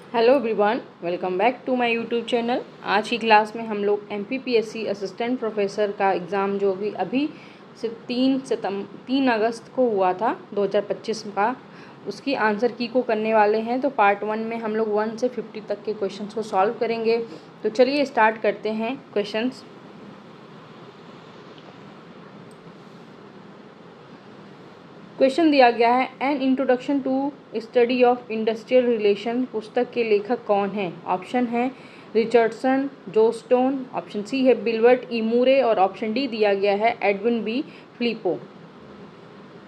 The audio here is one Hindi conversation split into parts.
Hello everyone, welcome back to my YouTube channel. आज की क्लास में हम लोग एमपीपीएससी असिस्टेंट प्रोफेसर का एग्ज़ाम जो कि अभी से 3 अगस्त को हुआ था 2025 का, उसकी आंसर की को करने वाले हैं। तो पार्ट 1 में हम लोग 1 से 50 तक के क्वेश्चंस को सॉल्व करेंगे। तो चलिए स्टार्ट करते हैं क्वेश्चंस। क्वेश्चन दिया गया है, an introduction to study of industrial relation पुस्तक के लेखक कौन हैं? ऑप्शन है रिचर्डसन, जोस्टोन, ऑप्शन सी है बिलवर्ट ई मूरे और ऑप्शन डी दिया गया है एडविन बी फिलिपो।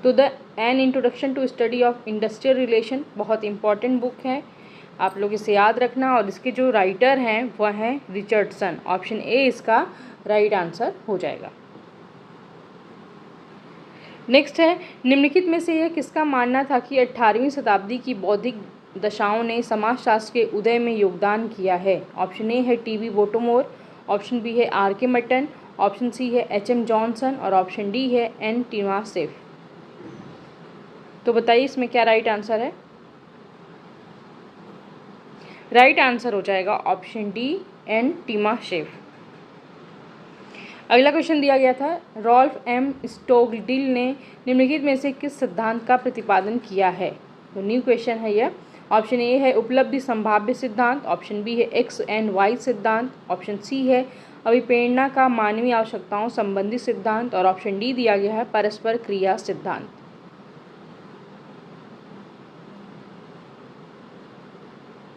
तो the an introduction to study of industrial relation बहुत इंपॉर्टेंट बुक है, आप लोग इसे याद रखना। और इसके जो राइटर हैं वह हैं रिचर्डसन। ऑप्शन ए इसका राइट आंसर हो जाएगा। नेक्स्ट है, निम्नलिखित में से यह किसका मानना था कि 18वीं शताब्दी की बौद्धिक दशाओं ने समाजशास्त्र के उदय में योगदान किया है? ऑप्शन ए है टीबी बोटोमोर, ऑप्शन बी है आर के मटन, ऑप्शन सी है एच.एम. जॉनसन और ऑप्शन डी है एन टिमासेफ। तो बताइए इसमें क्या राइट आंसर है? राइट आंसर हो जाएगा ऑप्शन डी एन टिमासेफ। अगला क्वेश्चन दिया गया था, रॉल्फ एम स्टोगडिल ने निम्नलिखित में से किस सिद्धांत का प्रतिपादन किया है? तो न्यू क्वेश्चन है यह। ऑप्शन ए है उपलब्धि संभाव्य सिद्धांत, ऑप्शन बी है एक्स एंड वाई सिद्धांत, ऑप्शन सी है अभिप्रेरणा का मानवीय आवश्यकताओं संबंधी सिद्धांत और ऑप्शन डी दिया गया है परस्पर क्रिया सिद्धांत।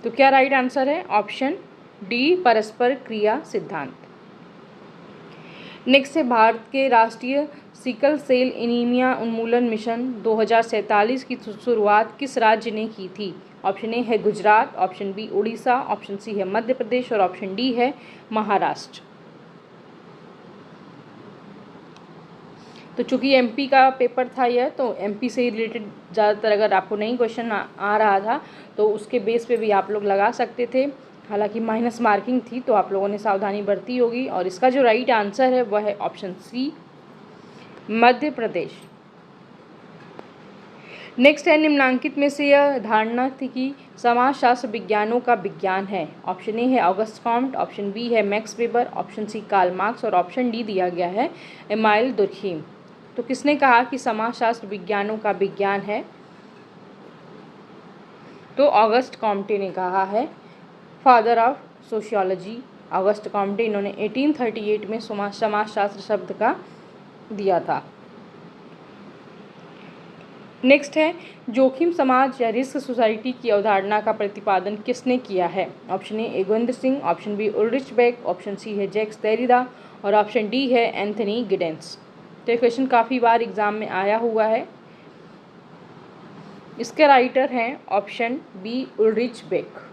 तो क्या राइट आंसर है? ऑप्शन डी परस्पर क्रिया सिद्धांत। नेक्स्ट है, भारत के राष्ट्रीय सिकल सेल एनीमिया उन्मूलन मिशन 2047 की शुरुआत किस राज्य ने की थी? ऑप्शन ए है Gujarat, option B Orissa, option C है मध्य प्रदेश और ऑप्शन डी है महाराष्ट्र। तो चूंकि एमपी का पेपर था यह, तो एमपी से रिलेटेड ज़्यादातर अगर आपको नहीं क्वेश्चन आ रहा था तो उसके बेस पे भी आप लोग लगा सकते थे। हालांकि माइनस मार्किंग थी तो आप लोगों ने सावधानी बरती होगी। और इसका जो राइट आंसर है वह है option C Madhya Pradesh. Next है, निम्नांकित में से यह धारणा थी कि समाजशास्त्र विज्ञानों का विज्ञान है? ऑप्शन ए है ऑगस्ट कॉम्ट, ऑप्शन बी है Max Weber, option C Karl Marx और ऑप्शन डी दिया गया है एमाइल दुर्खीम। तो किसने कहा कि समाजशास्त्र विज्ञानों का विज्ञान है? तो ऑगस्ट कॉम्टे ने कहा है, father of sociology August Comte. इन्होंने 1838 में समाजशास्त्र शब्द का दिया था। नेक्स्ट है, जोखिम समाज या रिस्क सोसाइटी की अवधारणा का प्रतिपादन किसने किया है? ऑप्शन ए एगोविंद Singh, option B Ulrich Beck, option C है जैक्स देरिडा और ऑप्शन डी है एंथनी गिडेंस। तो ये क्वेश्चन काफ़ी बार एग्जाम में आया हुआ है। इसके राइटर हैं option B Ulrich bake.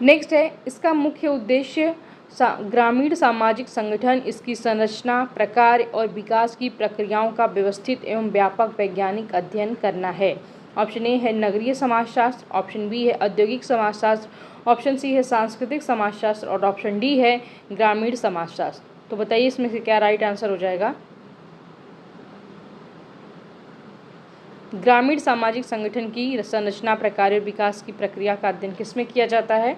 Next है, इसका मुख्य उद्देश्य ग्रामीण सामाजिक संगठन, इसकी संरचना, प्रकार और विकास की प्रक्रियाओं का व्यवस्थित एवं व्यापक वैज्ञानिक अध्ययन करना है। ऑप्शन ए है नगरीय समाजशास्त्र, ऑप्शन बी है औद्योगिक समाजशास्त्र, ऑप्शन सी है सांस्कृतिक समाजशास्त्र और ऑप्शन डी है ग्रामीण समाजशास्त्र। तो बताइए इसमें से क्या राइट आंसर हो जाएगा? ग्रामीण सामाजिक संगठन की संरचना, प्रकार और विकास की प्रक्रिया का अध्ययन किसमें किया जाता है?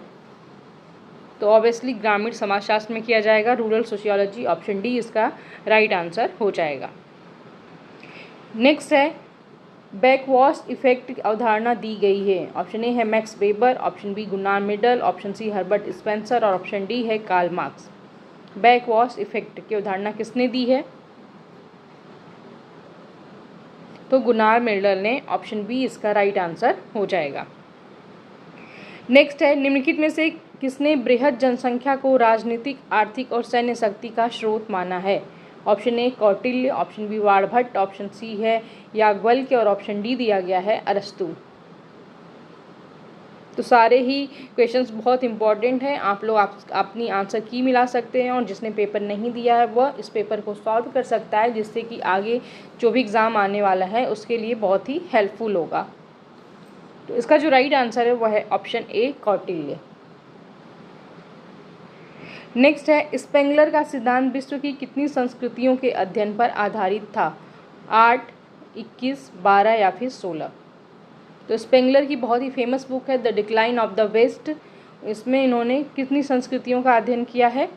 तो ऑब्वियसली ग्रामीण समाजशास्त्र में किया जाएगा, रूरल सोशियोलॉजी। ऑप्शन डी इसका राइट आंसर हो जाएगा। नेक्स्ट है, बैकवॉश इफेक्ट की अवधारणा दी गई है? ऑप्शन ए है Max Weber, option B Gunnar Myrdal, option C Herbert Spencer और ऑप्शन डी है कार्ल मार्क्स। बैकवॉश इफेक्ट की अवधारणा किसने दी है? तो गुनार मिडल ने। ऑप्शन बी इसका राइट आंसर हो जाएगा। नेक्स्ट है, निम्नलिखित में से किसने बृहद जनसंख्या को राजनीतिक, आर्थिक और सैन्य शक्ति का स्रोत माना है? Option A Kautilya, option B Banabhatta, option C है याज्ञवल्क्य और ऑप्शन डी दिया गया है अरस्तु। तो सारे ही क्वेश्चंस बहुत इंपॉर्टेंट हैं, आप लोग अपनी आंसर की मिला सकते हैं और जिसने पेपर नहीं दिया है वह इस पेपर को सॉल्व कर सकता है, जिससे कि आगे जो भी एग्ज़ाम आने वाला है उसके लिए बहुत ही हेल्पफुल होगा। तो इसका जो राइट आंसर है वह है ऑप्शन ए कौटिल्य। नेक्स्ट है, स्पेंगलर का सिद्धांत विश्व की कितनी संस्कृतियों के अध्ययन पर आधारित था? 8, 21, 12 या फिर 16? तो स्पेंगलर की बहुत ही फेमस बुक है the decline of the West. इसमें इन्होंने कितनी संस्कृतियों का अध्ययन किया है?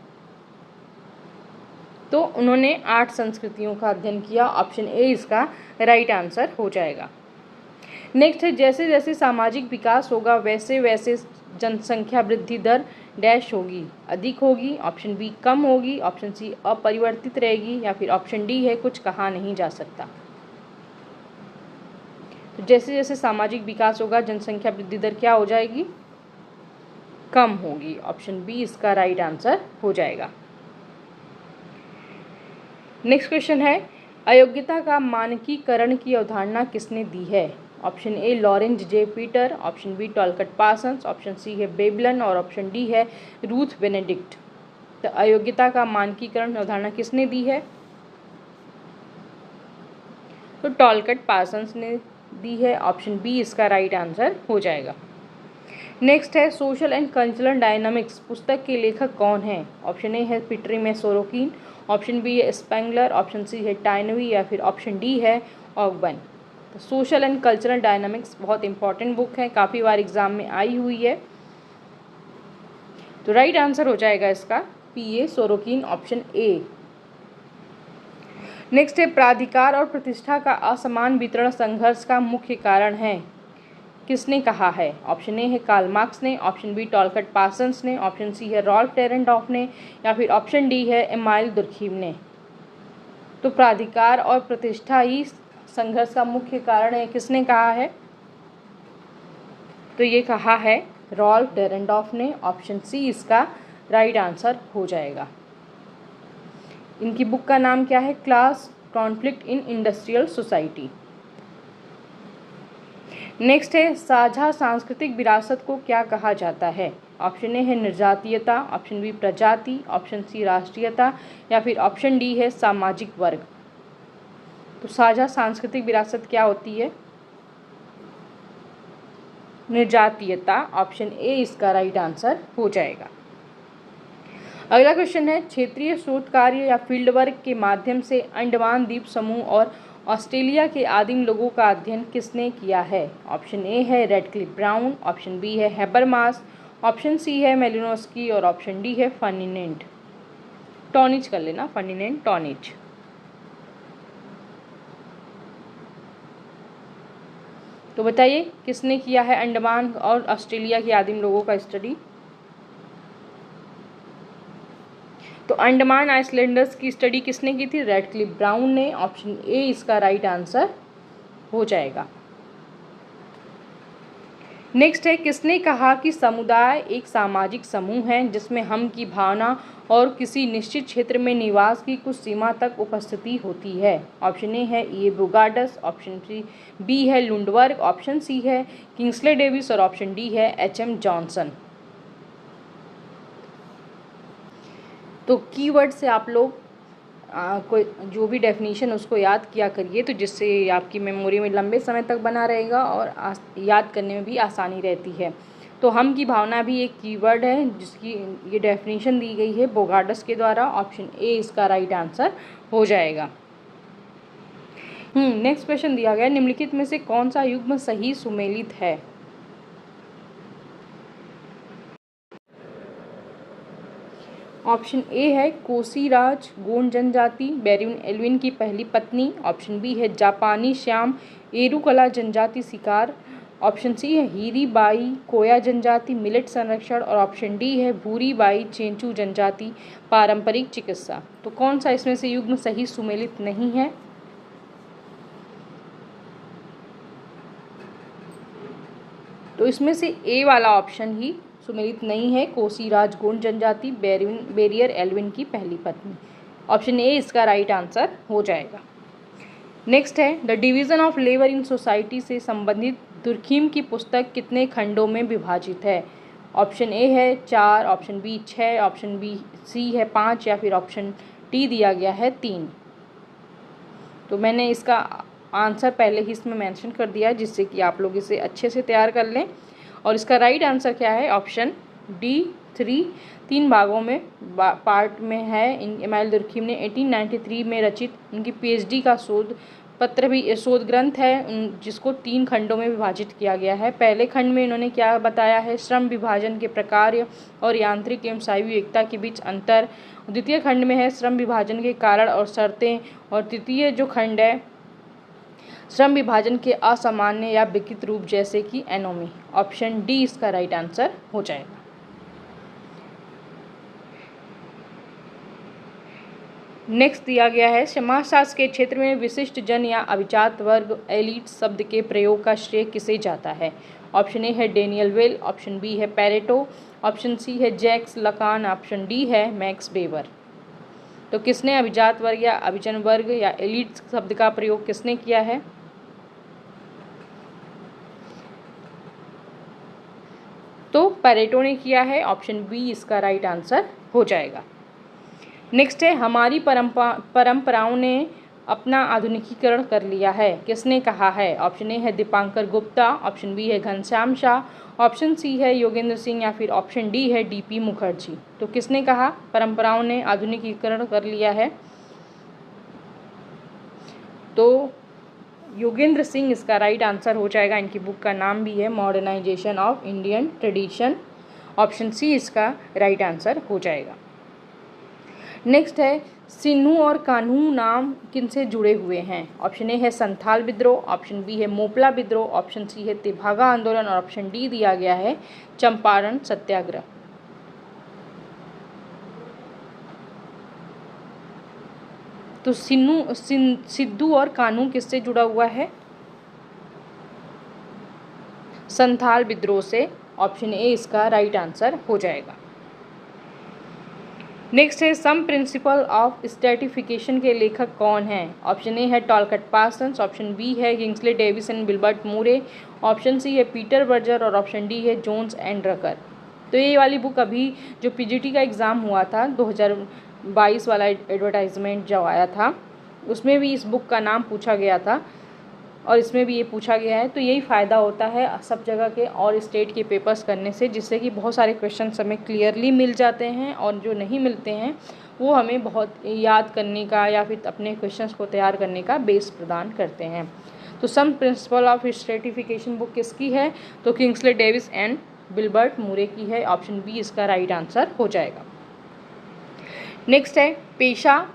तो उन्होंने 8 संस्कृतियों का अध्ययन किया। ऑप्शन ए इसका राइट आंसर हो जाएगा। नेक्स्ट है, जैसे जैसे सामाजिक विकास होगा वैसे वैसे जनसंख्या वृद्धि दर डैश होगी, अधिक होगी, ऑप्शन बी कम होगी, ऑप्शन सी अपरिवर्तित रहेगी, या फिर ऑप्शन डी है कुछ कहा नहीं जा सकता। तो जैसे जैसे सामाजिक विकास होगा जनसंख्या वृद्धि दर क्या हो जाएगी? कम होगी। ऑप्शन बी इसका राइट आंसर हो जाएगा। नेक्स्ट क्वेश्चन है, अयोग्यता का मानकीकरण की अवधारणा किसने दी है? Option A Lawrence J Peter, option B Talcott Parsons, option C है बेबलन और ऑप्शन डी है रूथ बेनेडिक्ट। तो अयोग्यता का मानकीकरण अवधारणा किसने दी है? तो टॉलकट पार्सन्स ने दी है। ऑप्शन बी इसका राइट आंसर हो जाएगा। नेक्स्ट है, सोशल एंड कल्चरल डायनामिक्स पुस्तक के लेखक कौन है? ऑप्शन ए है पिटरी में सोरोकिन, ऑप्शन बी है स्पेंगलर, ऑप्शन सी है टाइनवी, या फिर ऑप्शन डी है ऑगबन। तो सोशल एंड कल्चरल डायनामिक्स बहुत इंपॉर्टेंट बुक है, काफ़ी बार एग्जाम में आई हुई है। तो राइट आंसर हो जाएगा इसका P A Sorokin, option A. Next है, प्राधिकार और प्रतिष्ठा का असमान वितरण संघर्ष का मुख्य कारण है, किसने कहा है? ऑप्शन ए है कार्ल मार्क्स ने, ऑप्शन बी टॉलकट पार्सन्स ने, ऑप्शन सी है रॉल्फ टेरेंडॉफ ने, या फिर ऑप्शन डी है एमाइल दुर्खीम ने। तो प्राधिकार और प्रतिष्ठा ही संघर्ष का मुख्य कारण है, किसने कहा है? तो ये कहा है रॉल्फ टेरेंडॉफ ने। ऑप्शन सी इसका राइट आंसर हो जाएगा। इनकी बुक का नाम क्या है? Class conflict in industrial society. Next है, साझा सांस्कृतिक विरासत को क्या कहा जाता है? ऑप्शन ए है निर्जातीयता, ऑप्शन बी प्रजाति, ऑप्शन सी राष्ट्रीयता, या फिर ऑप्शन डी है सामाजिक वर्ग। तो साझा सांस्कृतिक विरासत क्या होती है? निर्जातीयता। ऑप्शन ए इसका राइट आंसर हो जाएगा। अगला क्वेश्चन है, क्षेत्रीय शोध कार्य या फील्ड वर्क के माध्यम से अंडमान द्वीप समूह और ऑस्ट्रेलिया के आदिम लोगों का अध्ययन किसने किया है? ऑप्शन ए है रेडक्लिफ ब्राउन, ऑप्शन बी है हैबरमास, ऑप्शन सी है मेलिनोस्की, और ऑप्शन डी है फर्डिनेंड टॉनिज। कर लेना, फर्डिनेंड टॉनिज। तो बताइए किसने किया है अंडमान और ऑस्ट्रेलिया के आदिम लोगों का स्टडी? तो अंडमान आइसलैंडर्स की स्टडी किसने की थी? रेडक्लिफ ब्राउन ने। ऑप्शन ए इसका राइट आंसर हो जाएगा। नेक्स्ट है, किसने कहा कि समुदाय एक सामाजिक समूह है जिसमें हम की भावना और किसी निश्चित क्षेत्र में निवास की कुछ सीमा तक उपस्थिति होती है? ऑप्शन ए है ई ब्रूगार्डस, ऑप्शन बी है लुंडबर्ग, ऑप्शन सी है किंग्सले डेविस, और ऑप्शन डी है एच.एम. जॉनसन। तो कीवर्ड से आप लोग कोई जो भी डेफिनेशन उसको याद किया करिए, तो जिससे आपकी मेमोरी में लंबे समय तक बना रहेगा और याद करने में भी आसानी रहती है। तो हम की भावना भी एक कीवर्ड है जिसकी ये डेफिनेशन दी गई है ब्रूगार्डस के द्वारा। ऑप्शन ए इसका राइट आंसर हो जाएगा। नेक्स्ट क्वेश्चन दिया गया, निम्नलिखित में से कौन सा युग्म सही सुमेलित है? ऑप्शन ए है कोसीराज गोंड जनजाति, बेरिन एल्विन की पहली पत्नी, ऑप्शन बी है जापानी श्याम एरुकला जनजाति शिकार, ऑप्शन सी है हीरी बाई कोया जनजाति मिलेट संरक्षण, और ऑप्शन डी है भूरी बाई चेंचू जनजाति पारंपरिक चिकित्सा। तो कौन सा इसमें से युग्म सही सुमेलित नहीं है? तो इसमें से ए वाला ऑप्शन ही सुमेलित नहीं है, कोसीराज गोंड जनजाति बेरियर एल्विन की पहली पत्नी। ऑप्शन ए इसका राइट आंसर हो जाएगा। नेक्स्ट है, the division of labour in society से संबंधित दुर्खीम की पुस्तक कितने खंडों में विभाजित है? ऑप्शन ए है 4, option B 6, option B C है 5, या फिर ऑप्शन डी दिया गया है 3। तो मैंने इसका आंसर पहले ही इसमें मेंशन कर दिया है जिससे कि आप लोग इसे अच्छे से तैयार कर लें। और इसका राइट आंसर क्या है? ऑप्शन डी 3 भागों में पार्ट में है। एमाइल दुर्खीम ने 1893 में रचित उनकी पीएचडी का शोध पत्र भी शोध ग्रंथ है जिसको 3 खंडों में विभाजित किया गया है। पहले खंड में इन्होंने क्या बताया है, श्रम विभाजन के प्रकार और यांत्रिक एवं शारीरिक एकता के बीच अंतर। द्वितीय खंड में है श्रम विभाजन के कारण और शर्तें, और तृतीय जो खंड है श्रम विभाजन के असामान्य या विकृत रूप जैसे कि एनोमी। ऑप्शन डी इसका राइट आंसर हो जाएगा। नेक्स्ट दिया गया है, समाजशास्त्र के क्षेत्र में विशिष्ट जन या अभिजात वर्ग एलिट शब्द के प्रयोग का श्रेय किसे जाता है। ऑप्शन ए है डेनियल वेल, ऑप्शन बी है पैरेटो, ऑप्शन सी है जैक्स लकान, ऑप्शन डी है मैक्स वेबर। तो किसने अभिजात वर्ग या अभिजन वर्ग या एलिट शब्द का प्रयोग किसने किया है? तो पैरेटो ने किया है। ऑप्शन बी इसका राइट आंसर हो जाएगा। नेक्स्ट है, हमारी परंपराओं ने अपना आधुनिकीकरण कर लिया है, किसने कहा है? ऑप्शन ए है दीपांकर गुप्ता, ऑप्शन बी है घनश्याम शाह, ऑप्शन सी है योगेंद्र सिंह या फिर ऑप्शन डी है डीपी मुखर्जी। तो किसने कहा परंपराओं ने आधुनिकीकरण कर लिया है? तो योगेंद्र सिंह इसका राइट आंसर हो जाएगा। इनकी बुक का नाम भी है modernisation of Indian tradition. Option C इसका राइट आंसर हो जाएगा। नेक्स्ट है, सिन्हू और कान्हू नाम किनसे जुड़े हुए हैं? ऑप्शन ए है संथाल विद्रोह, ऑप्शन बी है मोपला विद्रोह, ऑप्शन सी है तेभागा आंदोलन और ऑप्शन डी दिया गया है चंपारण सत्याग्रह। तो सिद्धू और कान्हू किससे जुड़ा हुआ है? संथाल विद्रोह से। ऑप्शन ए इसका राइट आंसर हो जाएगा। नेक्स्ट है, सम प्रिंसिपल ऑफ स्ट्रैटिफिकेशन के लेखक कौन हैं? ऑप्शन ए है टॉलकट पार्सन्स, ऑप्शन बी है Kingsley Davis and Wilbert Moore, option C है पीटर बर्जर और ऑप्शन डी है जोन्स एंड रकर। तो ये वाली बुक अभी जो पीजीटी का एग्ज़ाम हुआ था 2022 वाला एडवर्टाइजमेंट जो आया था उसमें भी इस बुक का नाम पूछा गया था और इसमें भी ये पूछा गया है। तो यही फ़ायदा होता है सब जगह के और स्टेट के पेपर्स करने से, जिससे कि बहुत सारे क्वेश्चन हमें क्लियरली मिल जाते हैं और जो नहीं मिलते हैं वो हमें बहुत याद करने का या फिर अपने क्वेश्चंस को तैयार करने का बेस प्रदान करते हैं। तो सम प्रिंसिपल ऑफ स्ट्रैटिफिकेशन बुक किसकी है? तो किंग्सले डेविस एंड विल्बर्ट मूरे की है। ऑप्शन बी इसका राइट आंसर हो जाएगा। नेक्स्ट है, पेशा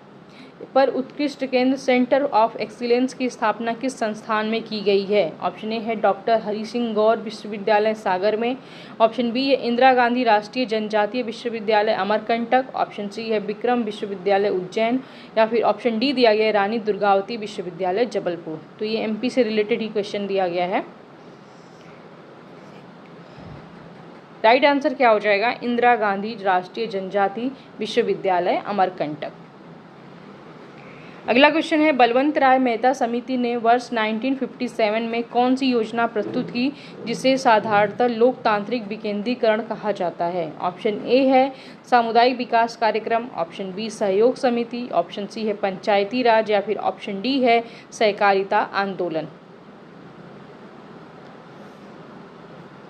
पर उत्कृष्ट केंद्र सेंटर ऑफ एक्सीलेंस की स्थापना किस संस्थान में की गई है? ऑप्शन ए है डॉक्टर हरि सिंह गौर विश्वविद्यालय सागर में, ऑप्शन बी है इंदिरा गांधी राष्ट्रीय जनजातीय विश्वविद्यालय अमरकंटक, ऑप्शन सी है विक्रम विश्वविद्यालय उज्जैन या फिर ऑप्शन डी दिया गया है रानी दुर्गावती विश्वविद्यालय जबलपुर। तो ये एमपी से रिलेटेड ही क्वेश्चन दिया गया है। राइट आंसर क्या हो जाएगा? इंदिरा गांधी राष्ट्रीय जनजाति विश्वविद्यालय अमरकंटक। अगला क्वेश्चन है, बलवंत राय मेहता समिति ने वर्ष 1957 में कौन सी योजना प्रस्तुत की जिसे साधारणतः लोकतांत्रिक विकेंद्रीकरण कहा जाता है? ऑप्शन ए है सामुदायिक विकास कार्यक्रम, ऑप्शन बी सहयोग समिति, ऑप्शन सी है पंचायती राज या फिर ऑप्शन डी है सहकारिता आंदोलन।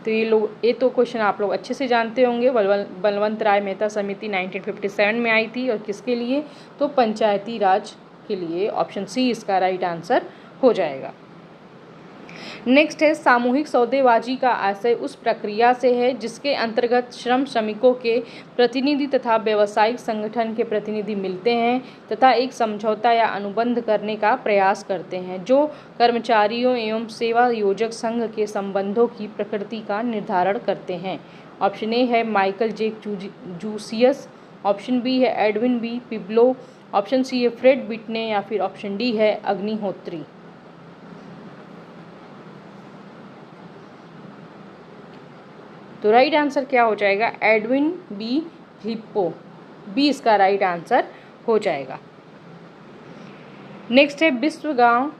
तो ये तो क्वेश्चन आप लोग अच्छे से जानते होंगे। बलवंत राय मेहता समिति 1957 में आई थी और किसके लिए? तो पंचायती राज के लिए। ऑप्शन सी इसका राइट आंसर हो जाएगा। नेक्स्ट है, सामूहिक सौदेबाजी का आशय उस प्रक्रिया से है जिसके अंतर्गत श्रमिकों के प्रतिनिधि तथा व्यावसायिक संगठन के प्रतिनिधि मिलते हैं तथा एक समझौता या अनुबंध करने का प्रयास करते हैं जो कर्मचारियों एवं सेवा योजक संघ के संबंधों की प्रकृति का निर्धारण करते हैं। ऑप्शन ए है माइकल जे जूसियस, ऑप्शन बी है एडविन बी पिब्लो, ऑप्शन सी है फ्रेड बिटने या फिर ऑप्शन डी है अग्निहोत्री। तो राइट आंसर क्या हो जाएगा? एडविन बी हिप्पो, बी इसका राइट आंसर हो जाएगा। नेक्स्ट है, विश्व गांव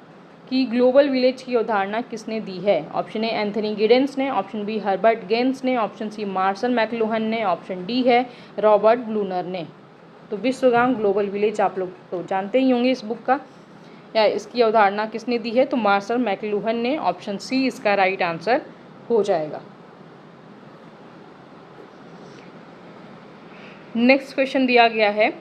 की ग्लोबल विलेज की अवधारणा किसने दी है? ऑप्शन ए एंथनी गिडेंस ने, ऑप्शन बी हर्बर्ट गेंस ने, ऑप्शन सी मार्शल मैकलुहन ने, ऑप्शन डी है रॉबर्ट ब्लूनर ने। तो विश्व गांव ग्लोबल विलेज आप लोग तो जानते ही होंगे इस बुक का, या इसकी अवधारणा किसने दी है? तो मार्शल मैकलुहन ने। ऑप्शन सी इसका राइट आंसर हो जाएगा। नेक्स्ट क्वेश्चन दिया गया है,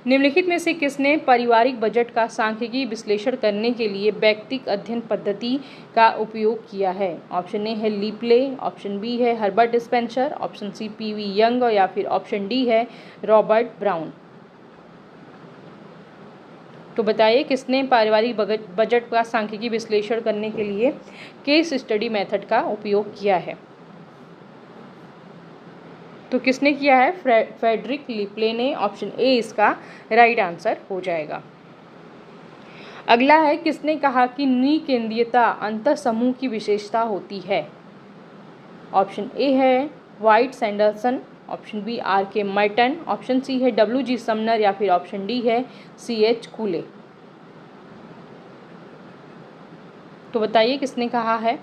निम्नलिखित में से किसने पारिवारिक बजट का सांख्यिकीय विश्लेषण करने के लिए वैयक्तिक अध्ययन पद्धति का उपयोग किया है? ऑप्शन ए है लीपले, ऑप्शन बी है Herbert Spencer, option C PV Young या फिर ऑप्शन डी है रॉबर्ट ब्राउन। तो बताइए किसने पारिवारिक बजट का सांख्यिकीय विश्लेषण करने के लिए केस स्टडी मेथड का उपयोग किया है? तो किसने किया है? फ्रेडरिक लीपले ने। ऑप्शन ए इसका राइट आंसर हो जाएगा। अगला है किसने कहा कि निकेंद्रीयता अंतर समूह की विशेषता होती है? ऑप्शन ए है White Sanderson, option B R K Merton, option C है डब्ल्यू जी समनर या फिर ऑप्शन डी है सी एच कूले। तो बताइए किसने कहा है?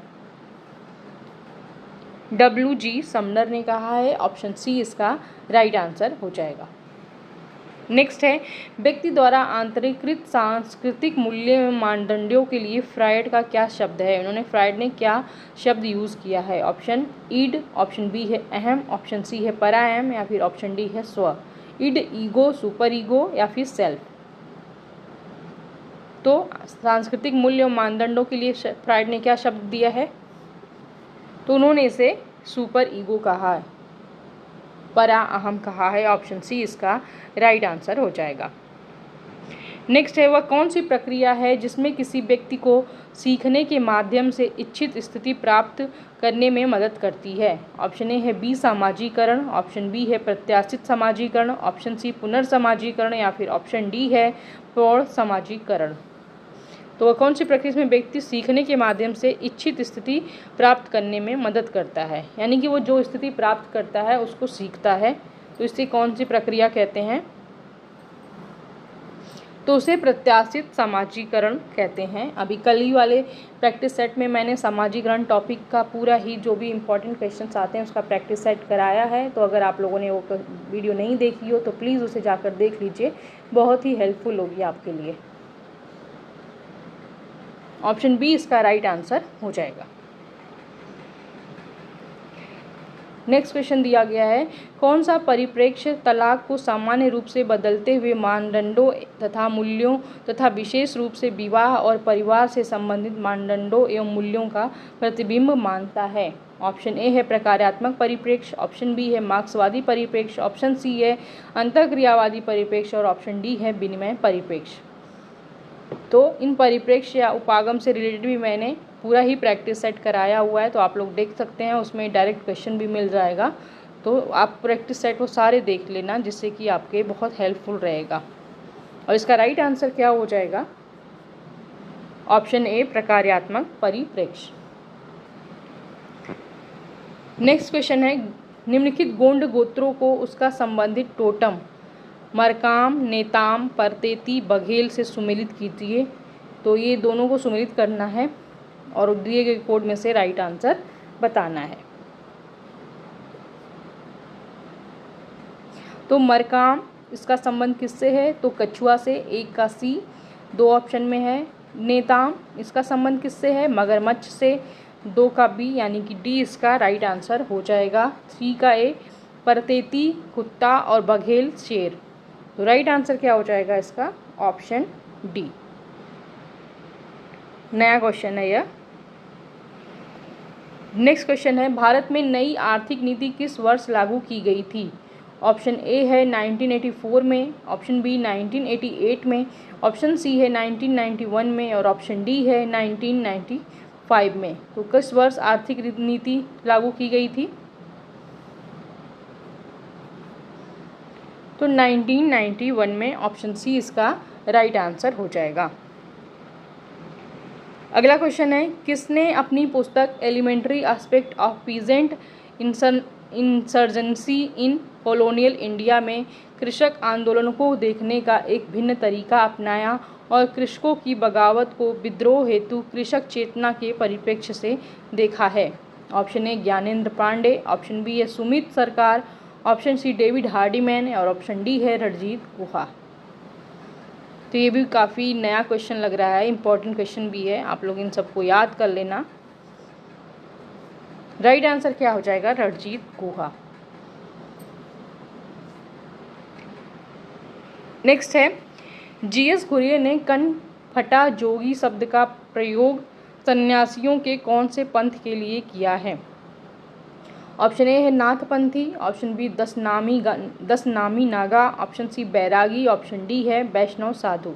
डब्ल्यू जी समनर ने कहा है। ऑप्शन सी इसका राइट आंसर हो जाएगा। नेक्स्ट है व्यक्ति द्वारा आंतरिकृत सांस्कृतिक मूल्य एवं मानदंडों के लिए फ्रायड का क्या शब्द है? उन्होंने फ्रायड ने क्या शब्द यूज़ किया है? ऑप्शन ईड, ऑप्शन बी है अहम, ऑप्शन सी है पराअहम या फिर ऑप्शन डी है स्व। ईड, ईगो, सुपर ईगो या फिर सेल्फ। तो सांस्कृतिक मूल्य और मानदंडों के लिए फ्रायड ने क्या शब्द दिया है? तो उन्होंने इसे सुपर ईगो कहा है, परा अहम कहा है। ऑप्शन सी इसका राइट आंसर हो जाएगा। नेक्स्ट है वह कौन सी प्रक्रिया है जिसमें किसी व्यक्ति को सीखने के माध्यम से इच्छित स्थिति प्राप्त करने में मदद करती है? ऑप्शन ए है बी सामाजीकरण, ऑप्शन बी है प्रत्याशित समाजीकरण, ऑप्शन सी पुनर्समाजीकरण या फिर ऑप्शन डी है प्रौढ़ समाजीकरण। तो वह कौन सी प्रक्रिया में व्यक्ति सीखने के माध्यम से इच्छित स्थिति प्राप्त करने में मदद करता है, यानी कि वो जो स्थिति प्राप्त करता है उसको सीखता है, तो इसे कौन सी प्रक्रिया कहते हैं? तो उसे प्रत्याशित समाजीकरण कहते हैं। अभी कल ही वाले प्रैक्टिस सेट में मैंने समाजीकरण टॉपिक का पूरा ही जो भी इम्पोर्टेंट क्वेश्चंस आते हैं उसका प्रैक्टिस सेट कराया है, तो अगर आप लोगों ने वो वीडियो नहीं देखी हो तो प्लीज़ उसे जाकर देख लीजिए, बहुत ही हेल्पफुल होगी आपके लिए। ऑप्शन बी इसका राइट आंसर हो जाएगा। नेक्स्ट क्वेश्चन दिया गया है कौन सा परिप्रेक्ष्य तलाक को सामान्य रूप से बदलते हुए मानदंडों तथा मूल्यों तथा विशेष रूप से विवाह और परिवार से संबंधित मानदंडों एवं मूल्यों का प्रतिबिंब मानता है? ऑप्शन ए है प्रकार्यात्मक परिप्रेक्ष्य, ऑप्शन बी है मार्क्सवादी परिप्रेक्ष्य, ऑप्शन सी है अंतःक्रियावादी परिप्रेक्ष्य और ऑप्शन डी है विनिमय परिप्रेक्ष्य। तो इन परिप्रेक्ष्य या उपागम से रिलेटेड भी मैंने पूरा ही प्रैक्टिस सेट कराया हुआ है, तो आप लोग देख सकते हैं, उसमें डायरेक्ट क्वेश्चन भी मिल जाएगा, तो आप प्रैक्टिस सेट वो सारे देख लेना जिससे कि आपके बहुत हेल्पफुल रहेगा। और इसका राइट आंसर क्या हो जाएगा? ऑप्शन ए प्रकार्यात्मक परिप्रेक्ष्य। नेक्स्ट क्वेश्चन है निम्नलिखित गोंड गोत्रों को उसका संबंधित टोटम मरकाम, नेताम, परतेती, बघेल से सुमेलित कीजिए। तो ये दोनों को सुमेलित करना है और दिए गए कोड में से राइट आंसर बताना है। तो मरकाम इसका संबंध किससे है? तो कछुआ से, एक का सी, दो ऑप्शन में है। नेताम इसका संबंध किससे है? मगरमच्छ से, दो का बी यानी कि डी इसका राइट आंसर हो जाएगा। थ्री का ए, परतेती कुत्ता और बघेल शेर। तो राइट आंसर क्या हो जाएगा इसका? Option D. नया क्वेश्चन है यह। नेक्स्ट क्वेश्चन है भारत में नई आर्थिक नीति किस वर्ष लागू की गई थी? ऑप्शन ए है 1984 में, ऑप्शन बी 1988 में, ऑप्शन सी है 1991 में और ऑप्शन डी है 1995 में। तो किस वर्ष आर्थिक नीति लागू की गई थी? तो 1991 में, ऑप्शन सी इसका राइट आंसर हो जाएगा। अगला क्वेश्चन है किसने अपनी पुस्तक elementary aspect of peasant insurgency in colonial India में कृषक आंदोलन को देखने का एक भिन्न तरीका अपनाया और कृषकों की बगावत को विद्रोह हेतु कृषक चेतना के परिप्रेक्ष्य से देखा है? Option A Gyanendra Pandey, option B है सुमित सरकार, ऑप्शन सी डेविड हार्डीमैन और ऑप्शन डी है रणजीत गुहा। तो ये भी काफ़ी नया क्वेश्चन लग रहा है, इम्पोर्टेंट क्वेश्चन भी है, आप लोग इन सबको याद कर लेना। राइट आंसर क्या हो जाएगा? रणजीत गुहा। नेक्स्ट है, जीएस घुरिये ने कनफटा जोगी शब्द का प्रयोग सन्यासियों के कौन से पंथ के लिए किया है? ऑप्शन ए है नाथपंथी, ऑप्शन बी दस नामी नागा, ऑप्शन सी बैरागी, ऑप्शन डी है वैष्णव साधु।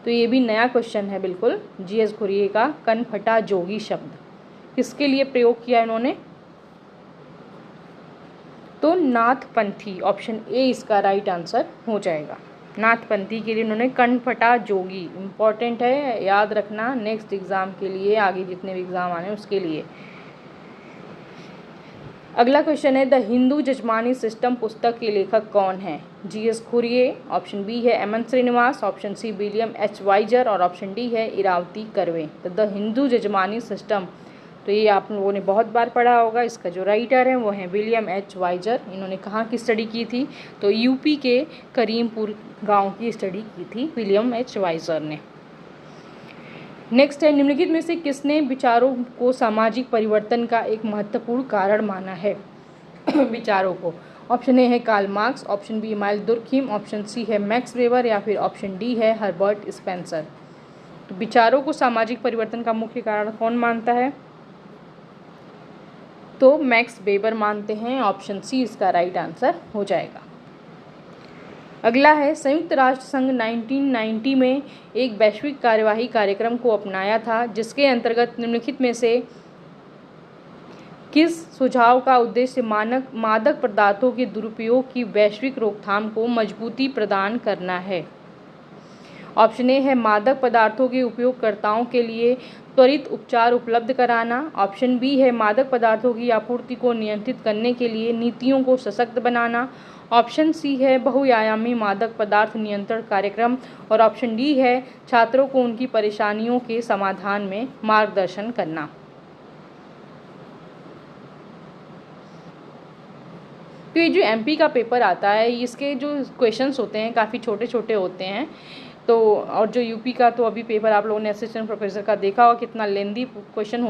तो ये भी नया क्वेश्चन है बिल्कुल। जीएस घुरिये का कनफटा जोगी शब्द किसके लिए प्रयोग किया इन्होंने? तो नाथपंथी, ऑप्शन ए इसका राइट आंसर हो जाएगा। नाथपंथी के लिए इन्होंने कनफटा जोगी, इम्पॉर्टेंट है, याद रखना नेक्स्ट एग्ज़ाम के लिए, आगे जितने भी एग्ज़ाम आने उसके लिए। अगला क्वेश्चन है, द हिंदू जजमानी सिस्टम पुस्तक के लेखक कौन है? जीएस घुरिये, ऑप्शन बी है M N Srinivas, option C William H Wiser और ऑप्शन डी है इरावती कर्वे। तो द हिंदू जजमानी सिस्टम, तो ये आप लोगों ने बहुत बार पढ़ा होगा। इसका जो राइटर है वो है विलियम एच वाइजर। इन्होंने कहाँ की स्टडी की थी? तो यूपी के करीमपुर गांव की स्टडी की थी विलियम एच वाइजर ने। नेक्स्ट है, निम्नलिखित में से किसने विचारों को सामाजिक परिवर्तन का एक महत्वपूर्ण कारण माना है? विचारों को, ऑप्शन ए है Karl Marx, option B Emmanuel Durkheim, option C है मैक्स वेबर या फिर ऑप्शन डी है हर्बर्ट स्पेंसर। तो विचारों को सामाजिक परिवर्तन का मुख्य कारण कौन मानता है? तो मैक्स वेबर मानते हैं। ऑप्शन सी इसका राइट आंसर हो जाएगा। अगला है, संयुक्त राष्ट्र संघ 1990 में एक वैश्विक कार्यवाही कार्यक्रम को अपनाया था जिसके अंतर्गत निम्नलिखित में से किस सुझाव का उद्देश्य मादक पदार्थों के दुरुपयोग की वैश्विक रोकथाम को मजबूती प्रदान करना है? ऑप्शन ए है मादक पदार्थों के उपयोगकर्ताओं के लिए त्वरित उपचार उपलब्ध कराना, ऑप्शन बी है मादक पदार्थों की आपूर्ति को नियंत्रित करने के लिए नीतियों को सशक्त बनाना, ऑप्शन सी है बहुआयामी मादक पदार्थ नियंत्रण कार्यक्रम और ऑप्शन डी है छात्रों को उनकी परेशानियों के समाधान में मार्गदर्शन करना। तो ये जो एमपी का पेपर आता है इसके जो क्वेश्चंस होते हैं काफ़ी छोटे छोटे होते हैं। तो और जो यूपी का तो अभी पेपर आप लोगों ने असिस्टेंट प्रोफेसर का देखा होगा कितना लेंदी क्वेश्चन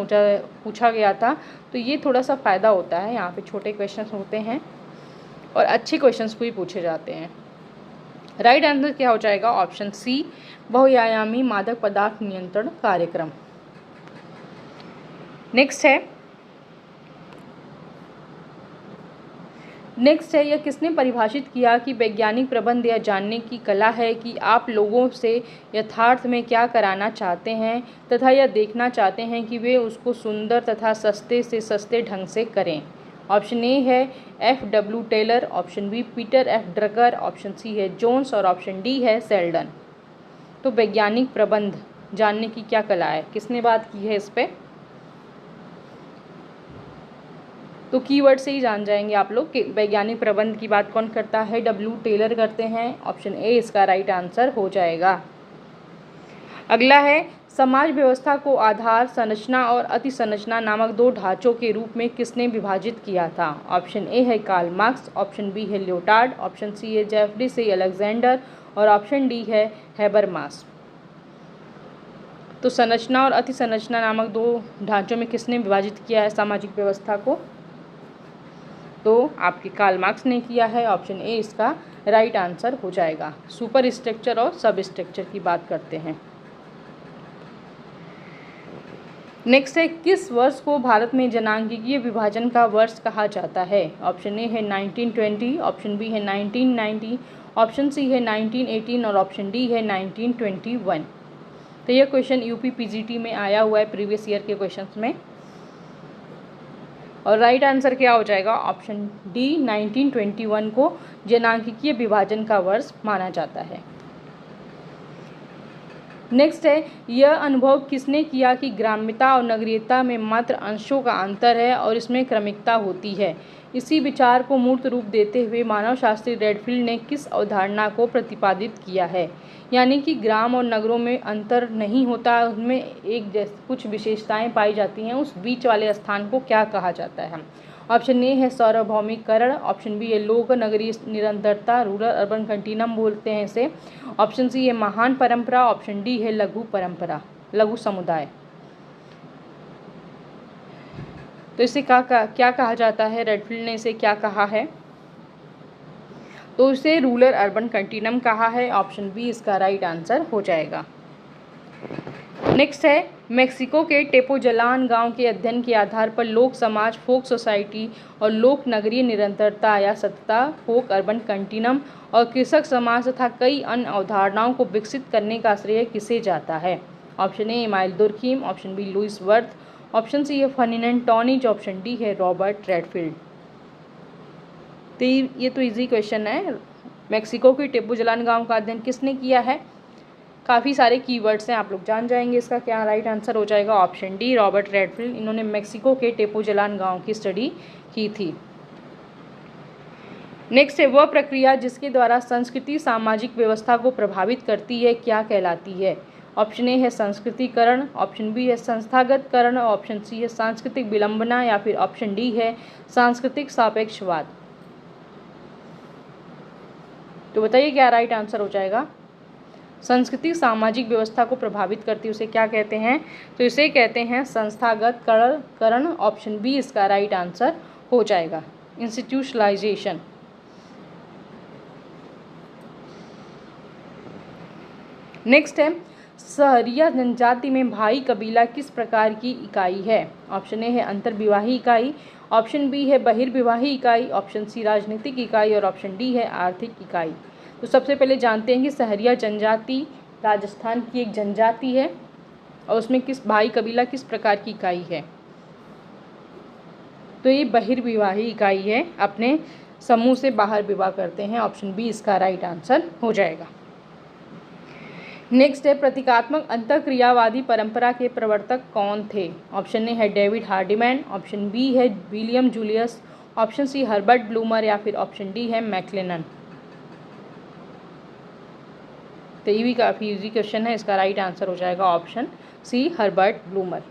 पूछा गया था। तो ये थोड़ा सा फ़ायदा होता है, यहाँ पे छोटे क्वेश्चंस होते हैं और अच्छे क्वेश्चंस भी पूछे जाते हैं। राइट आंसर क्या हो जाएगा? ऑप्शन सी बहुआयामी मादक पदार्थ नियंत्रण कार्यक्रम। नेक्स्ट है, यह किसने परिभाषित किया कि वैज्ञानिक प्रबंध यह जानने की कला है कि आप लोगों से यथार्थ में क्या कराना चाहते हैं तथा यह देखना चाहते हैं कि वे उसको सुंदर तथा सस्ते से सस्ते ढंग से करें। ऑप्शन ए है F.W. Taylor, option B Peter F. Drucker, option C है जोन्स और ऑप्शन डी है सेल्डन। तो वैज्ञानिक प्रबंध जानने की क्या कला है, किसने बात की है इस पे? तो कीवर्ड से ही जान जाएंगे आप लोग कि वैज्ञानिक प्रबंध की बात कौन करता है? W. टेलर करते हैं। ऑप्शन ए इसका राइट आंसर हो जाएगा। अगला है, समाज व्यवस्था को आधार, संरचना और अति संरचना नामक दो ढांचों के रूप में किसने विभाजित किया था? ऑप्शन ए है कार्ल मार्क्स, ऑप्शन बी है लियोटार्ड, ऑप्शन सी है जेफरी से अलेक्जेंडर और ऑप्शन डी है हैबरमास। तो संरचना और अति संरचना नामक दो ढांचों में किसने विभाजित किया है सामाजिक व्यवस्था को? तो आपके कार्ल मार्क्स ने किया है। ऑप्शन ए इसका राइट आंसर हो जाएगा। सुपर स्ट्रक्चर और सब स्ट्रक्चर की बात करते हैं। नेक्स्ट है, किस वर्ष को भारत में जनांगीय विभाजन का वर्ष कहा जाता है? ऑप्शन ए है 1920, ऑप्शन बी है 1990, ऑप्शन सी है 1918 और ऑप्शन डी है 1921। तो यह क्वेश्चन यूपी पीजीटी में आया हुआ है प्रीवियस ईयर के क्वेश्चंस में। और राइट आंसर क्या हो जाएगा? ऑप्शन डी 1921 को जनांगीय विभाजन का वर्ष माना जाता है। नेक्स्ट है, यह अनुभव किसने किया कि ग्राम्यता और नगरीयता में मात्र अंशों का अंतर है और इसमें क्रमिकता होती है? इसी विचार को मूर्त रूप देते हुए मानवशास्त्री रेडफील्ड ने किस अवधारणा को प्रतिपादित किया है? यानी कि ग्राम और नगरों में अंतर नहीं होता, उनमें एक जैसे कुछ विशेषताएं पाई जाती हैं, उस बीच वाले स्थान को क्या कहा जाता है? ऑप्शन ए है सार्वभौमिकरण, ऑप्शन बी है लोक नगरीय निरंतरता, रूरल अर्बन कंटिन्यूम बोलते हैं इसे, ऑप्शन सी है महान परंपरा, ऑप्शन डी है लघु परंपरा, लघु समुदाय। तो इसे क्या कहा जाता है? रेडफील्ड ने इसे क्या कहा है? तो इसे रूरल अर्बन कंटिन्यूम कहा है। ऑप्शन बी इसका राइट आंसर हो जाएगा। नेक्स्ट है, मेक्सिको के टेपोजलान गांव के अध्ययन के आधार पर लोक समाज, फोक सोसाइटी और लोक नगरीय निरंतरता या सततता, फोक अर्बन कंटिन्यूम और कृषक समाज तथा कई अन्य अवधारणाओं को विकसित करने का श्रेय किसे जाता है? Option A Emile Durkheim, option B Louis Wirth, option C है फर्डिनेंड टॉनिज, ऑप्शन डी है रॉबर्ट रेडफील्ड। तो ये तो इजी क्वेश्चन है। मेक्सिको के टेपोजलान गांव का अध्ययन किसने किया है? काफ़ी सारे कीवर्ड्स हैं, आप लोग जान जाएंगे। इसका क्या राइट आंसर हो जाएगा? Option D Robert Redfield. इन्होंने मेक्सिको के टेपोजलान गांव की स्टडी की थी। नेक्स्ट है, वह प्रक्रिया जिसके द्वारा संस्कृति सामाजिक व्यवस्था को प्रभावित करती है क्या कहलाती है? ऑप्शन ए है संस्कृतिकरण, ऑप्शन बी है संस्थागतकरण, ऑप्शन सी है सांस्कृतिक विलंबना या फिर ऑप्शन डी है सांस्कृतिक सापेक्षवाद। तो बताइए क्या राइट आंसर हो जाएगा? संस्कृति सामाजिक व्यवस्था को प्रभावित करती है, उसे क्या कहते हैं? तो इसे कहते हैं संस्थागतकरण। ऑप्शन बी इसका राइट आंसर हो जाएगा, इंस्टीट्यूशनलाइजेशन। नेक्स्ट है, सहरिया जनजाति में भाई कबीला किस प्रकार की इकाई है? ऑप्शन ए है अंतर्विवाही इकाई, ऑप्शन बी है बहिर्विवाही इकाई, ऑप्शन सी राजनीतिक इकाई और ऑप्शन डी है आर्थिक इकाई। तो सबसे पहले जानते हैं कि सहरिया जनजाति राजस्थान की एक जनजाति है और उसमें किस भाई कबीला किस प्रकार की इकाई है? तो ये बहिर्विवाही इकाई है, अपने समूह से बाहर विवाह करते हैं। ऑप्शन बी इसका राइट आंसर हो जाएगा। नेक्स्ट है, प्रतीकात्मक अंतःक्रियावादी परंपरा के प्रवर्तक कौन थे? ऑप्शन ए है डेविड हार्डीमैन, ऑप्शन बी है William Julius, option C Herbert Blumer या फिर ऑप्शन डी है मैक्लेनन। तो ये भी काफ़ी इजी क्वेश्चन है, इसका राइट आंसर हो जाएगा option C Herbert Blumer.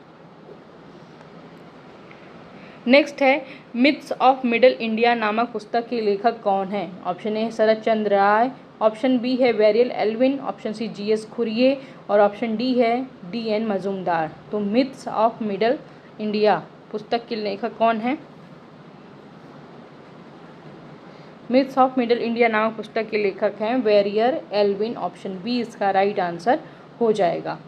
Next है, मिथ्स ऑफ मिडिल इंडिया नामक पुस्तक के लेखक कौन है? Option A Sarat Chandra Roy, option B है Verrier Elwin, option C GS Ghurye और ऑप्शन डी है डीएन मजूमदार। तो मिथ्स ऑफ मिडिल इंडिया पुस्तक के लेखक कौन है? मिथ्स ऑफ मिडिल इंडिया नामक पुस्तक के लेखक हैं वेरियर एल्विन। ऑप्शन बी इसका राइट आंसर हो जाएगा।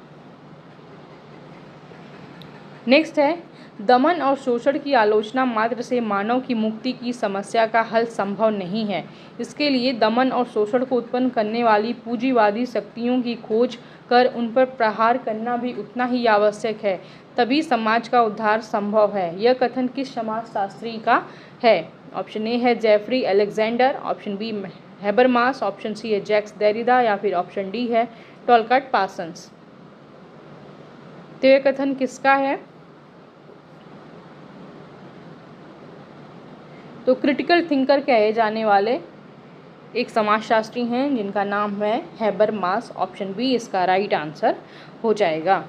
नेक्स्ट है, दमन और शोषण की आलोचना मात्र से मानव की मुक्ति की समस्या का हल संभव नहीं है। इसके लिए दमन और शोषण को उत्पन्न करने वाली पूंजीवादी शक्तियों की खोज कर उन पर प्रहार करना भी उतना ही आवश्यक है, तभी समाज का उद्धार संभव है। यह कथन किस समाजशास्त्री का है? ऑप्शन ए है Jeffrey Alexander, option B Habermas, option C है जैक्स देरिडा या फिर ऑप्शन डी है टॉलकाट पार्सन्स। तो यह कथन किसका है? तो क्रिटिकल थिंकर कहे जाने वाले एक समाजशास्त्री हैं जिनका नाम है हैबरमास। ऑप्शन बी इसका राइट आंसर हो जाएगा।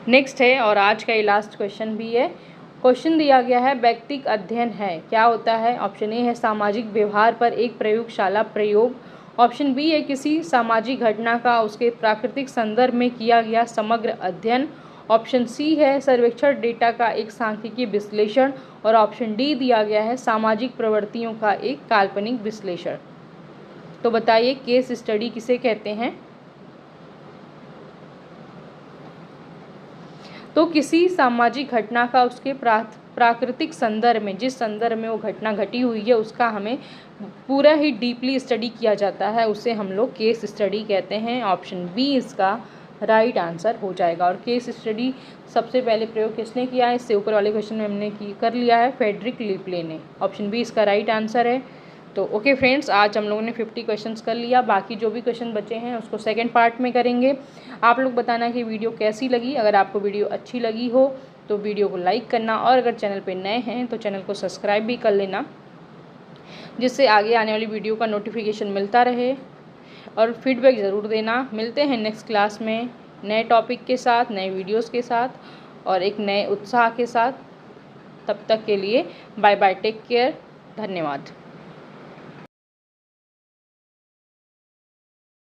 नेक्स्ट है, और आज का ये लास्ट क्वेश्चन भी है। क्वेश्चन दिया गया है व्यक्तिक अध्ययन है क्या होता है? ऑप्शन ए है सामाजिक व्यवहार पर एक प्रयोगशाला प्रयोग, ऑप्शन बी है किसी सामाजिक घटना का उसके प्राकृतिक संदर्भ में किया गया समग्र अध्ययन, ऑप्शन सी है सर्वेक्षण डेटा का एक सांख्यिकीय विश्लेषण और ऑप्शन डी दिया गया है सामाजिक प्रवृत्तियों का एक काल्पनिक विश्लेषण। तो बताइए केस स्टडी किसे कहते हैं? तो किसी सामाजिक घटना का उसके प्राकृतिक संदर्भ में, जिस संदर्भ में वो घटना घटी हुई है, उसका हमें पूरा ही डीपली स्टडी किया जाता है, उसे हम लोग केस स्टडी कहते हैं। ऑप्शन बी इसका राइट आंसर हो जाएगा। और केस स्टडी सबसे पहले प्रयोग किसने किया है? इससे ऊपर वाले क्वेश्चन में हमने कर लिया है, फ्रेडरिक लिपले ने। ऑप्शन बी इसका राइट आंसर है। तो ओके फ्रेंड्स, आज हम लोगों ने 50 क्वेश्चंस कर लिया। बाकी जो भी क्वेश्चन बचे हैं उसको सेकंड पार्ट में करेंगे। आप लोग बताना कि वीडियो कैसी लगी। अगर आपको वीडियो अच्छी लगी हो तो वीडियो को लाइक करना और अगर चैनल पे नए हैं तो चैनल को सब्सक्राइब भी कर लेना, जिससे आगे आने वाली वीडियो का नोटिफिकेशन मिलता रहे। और फीडबैक ज़रूर देना। मिलते हैं नेक्स्ट क्लास में नए टॉपिक के साथ, नए वीडियोज़ के साथ और एक नए उत्साह के साथ। तब तक के लिए बाय बाय, टेक केयर, धन्यवाद।